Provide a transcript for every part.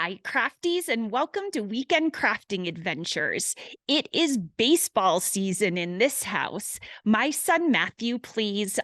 Hi, crafties, and welcome to Weekend Crafting Adventures. It is baseball season in this house. My son Matthew plays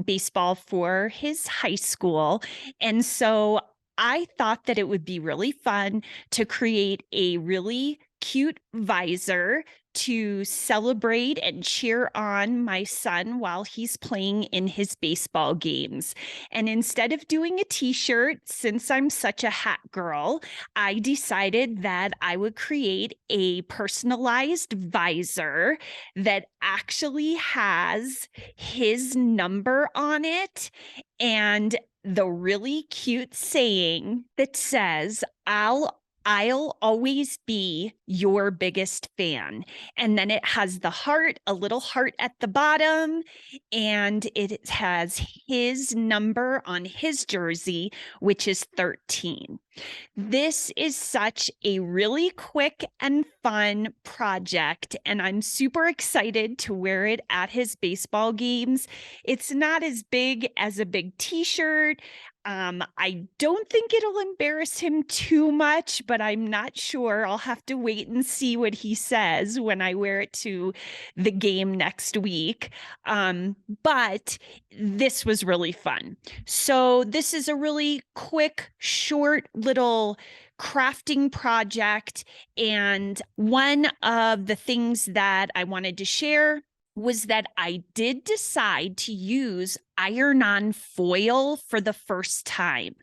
baseball for his high school, and so I thought that it would be really fun to create a really cute visor to celebrate and cheer on my son while he's playing in his baseball games. And instead of doing a t-shirt, since I'm such a hat girl, I decided that I would create a personalized visor that actually has his number on it and the really cute saying that says, I'll always be your biggest fan. And then it has the heart, a little heart at the bottom, and it has his number on his jersey, which is 13. This is such a really quick and fun project, and I'm super excited to wear it at his baseball games. It's not as big as a big t-shirt. I don't think it'll embarrass him too much, but I'm not sure. I'll have to wait and see what he says when I wear it to the game next week. But this was really fun. So this is a really quick, short little crafting project. And one of the things that I wanted to share was that I did decide to use iron-on foil for the first time.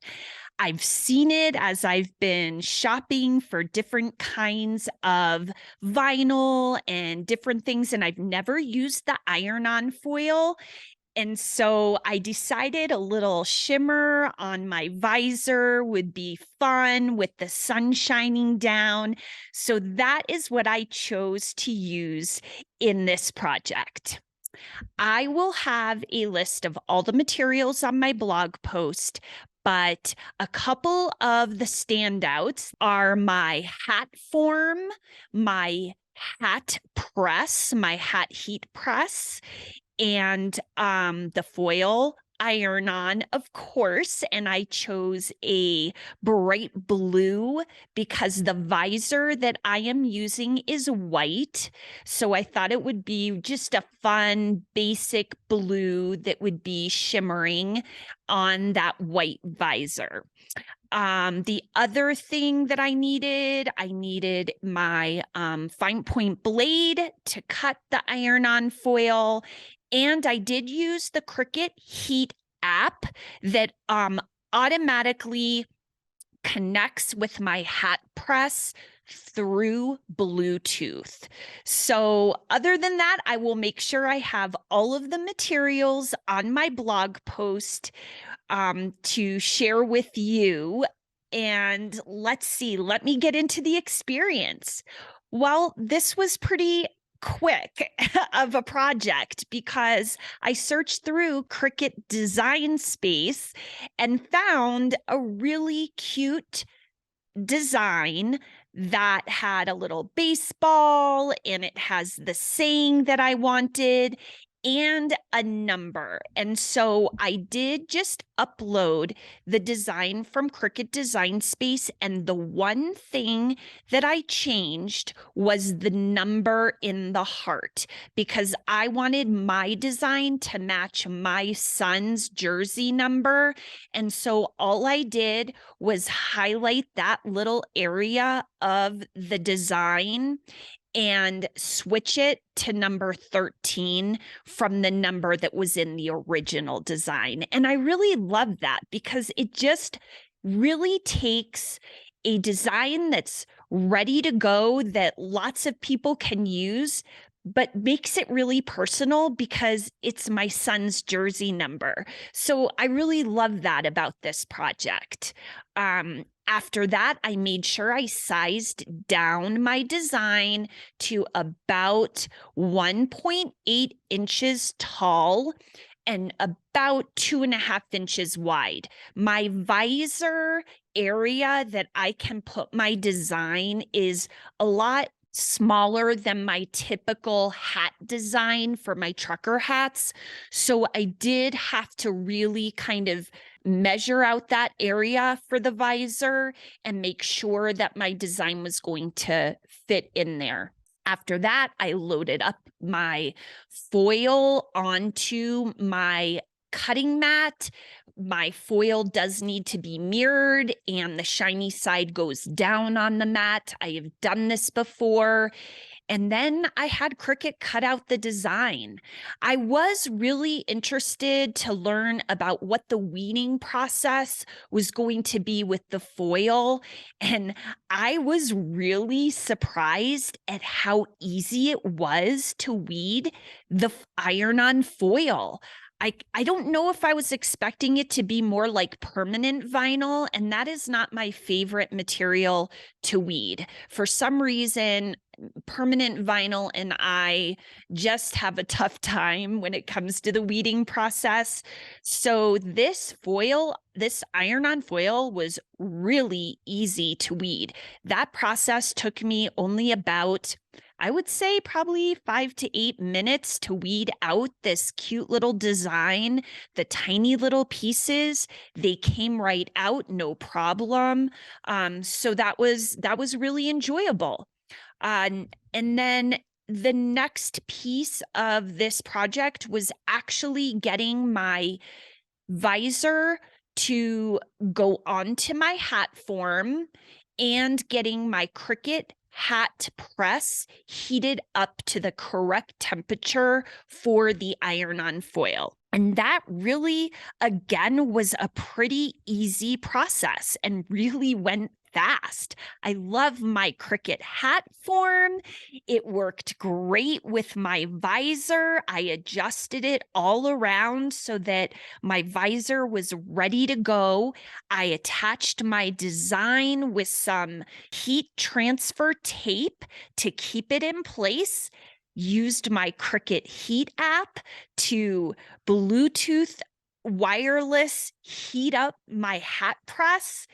I've seen it as I've been shopping for different kinds of vinyl and different things, and I've never used the iron-on foil. And so I decided a little shimmer on my visor would be fun with the sun shining down. So that is what I chose to use in this project. I will have a list of all the materials on my blog post, but a couple of the standouts are my hat form, my hat press, my hat heat press, and the foil iron-on, of course, and I chose a bright blue because the visor that I am using is white. So I thought it would be just a fun, basic blue that would be shimmering on that white visor. The other thing that I needed my fine point blade to cut the iron-on foil. And I did use the Cricut Heat app that automatically connects with my hat press through Bluetooth. So other than that, I will make sure I have all of the materials on my blog post to share with you. And let's see, let me get into the experience. Well, this was pretty quick of a project because I searched through Cricut Design Space and found a really cute design that had a little baseball and it has the saying that I wanted and a number. And so I did just upload the design from Cricut Design Space, and the one thing that I changed was the number in the heart because I wanted my design to match my son's jersey number. And so all I did was highlight that little area of the design and switch it to number 13 from the number that was in the original design. And I really love that because it just really takes a design that's ready to go that lots of people can use, but makes it really personal because it's my son's jersey number. So I really love that about this project. After that, I made sure I sized down my design to about 1.8 inches tall and about 2.5 inches wide. My visor area that I can put my design is a lot smaller than my typical hat design for my trucker hats. So I did have to really kind of measure out that area for the visor and make sure that my design was going to fit in there. After that, I loaded up my foil onto my cutting mat. My foil does need to be mirrored and the shiny side goes down on the mat. I have done this before. And then I had Cricut cut out the design. I was really interested to learn about what the weeding process was going to be with the foil. And I was really surprised at how easy it was to weed the iron-on foil. I don't know if I was expecting it to be more like permanent vinyl, and that is not my favorite material to weed. For some reason, permanent vinyl and I just have a tough time when it comes to the weeding process. So this foil, this iron-on foil, was really easy to weed. That process took me only about, I would say, probably 5 to 8 minutes to weed out this cute little design. The tiny little pieces, they came right out, no problem. So that was really enjoyable. And then the next piece of this project was actually getting my visor to go onto my hat form and getting my Cricut Hat press heated up to the correct temperature for the iron-on foil. And that really, again, was a pretty easy process and really went fast. I love my Cricut hat form. It worked great with my visor. I adjusted it all around so that my visor was ready to go. I attached my design with some heat transfer tape to keep it in place, used my Cricut Heat app to Bluetooth wireless heat up my hat press,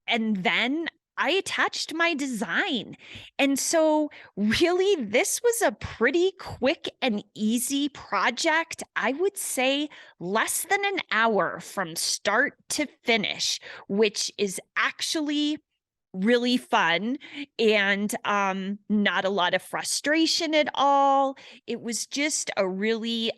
and then I attached my design. And so really, this was a pretty quick and easy project. I would say less than an hour from start to finish, which is actually really fun and not a lot of frustration at all. It was just a really,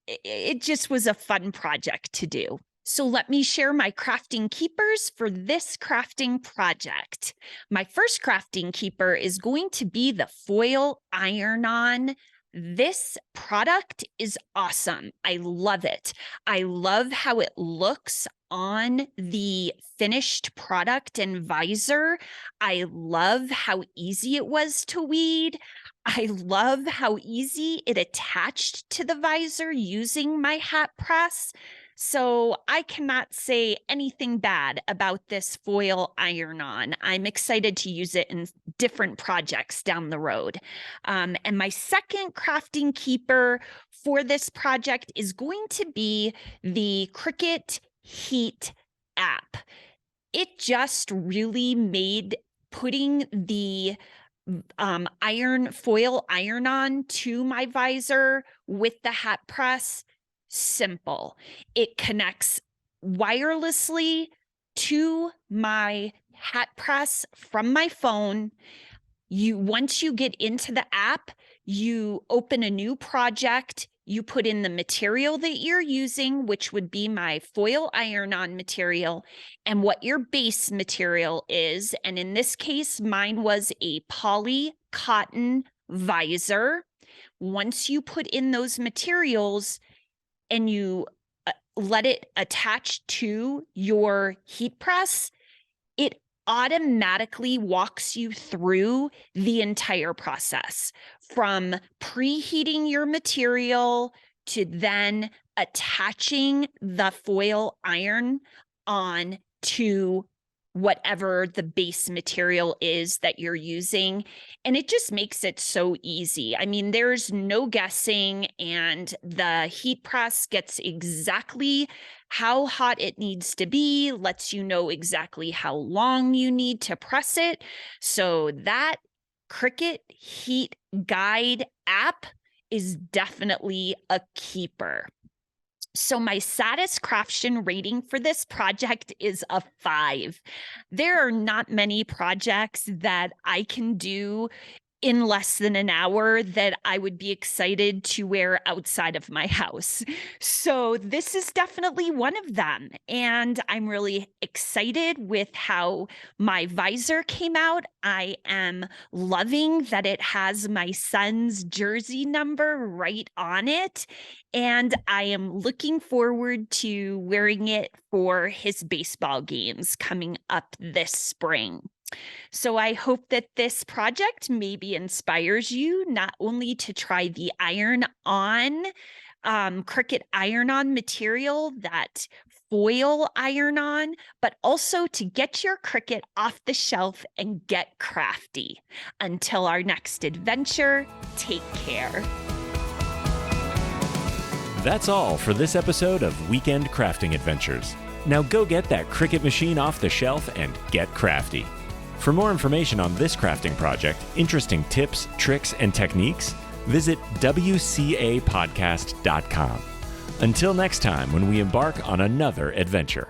it just was a fun project to do. So let me share my crafting keepers for this crafting project. My first crafting keeper is going to be the foil iron-on. This product is awesome. I love it. I love how it looks on the finished product and visor. I love how easy it was to weed. I love how easy it attached to the visor using my hat press. So I cannot say anything bad about this foil iron-on. I'm excited to use it in different projects down the road. And my second crafting keeper for this project is going to be the Cricut Heat App. It just really made putting the foil iron-on to my visor with the hat press simple. It connects wirelessly to my hat press from my phone. Once you get into the app, you open a new project, you put in the material that you're using, which would be my foil iron-on material, and what your base material is. And in this case, mine was a poly cotton visor. Once you put in those materials and you let it attach to your heat press, it automatically walks you through the entire process, from preheating your material to then attaching the foil iron on to whatever the base material is that you're using. And it just makes it so easy. I mean, there's no guessing, and the heat press gets exactly how hot it needs to be, lets you know exactly how long you need to press it. So that Cricut Heat Guide app is definitely a keeper. So my SatisCRAFTion rating for this project is a 5. There are not many projects that I can do in less than an hour that I would be excited to wear outside of my house. So this is definitely one of them. And I'm really excited with how my visor came out. I am loving that it has my son's jersey number right on it. And I am looking forward to wearing it for his baseball games coming up this spring. So I hope that this project maybe inspires you not only to try the iron-on Cricut iron-on material, that foil iron-on, but also to get your Cricut off the shelf and get crafty. Until our next adventure, take care. That's all for this episode of Weekend Crafting Adventures. Now go get that Cricut machine off the shelf and get crafty. For more information on this crafting project, interesting tips, tricks, and techniques, visit WCApodcast.com. Until next time, when we embark on another adventure.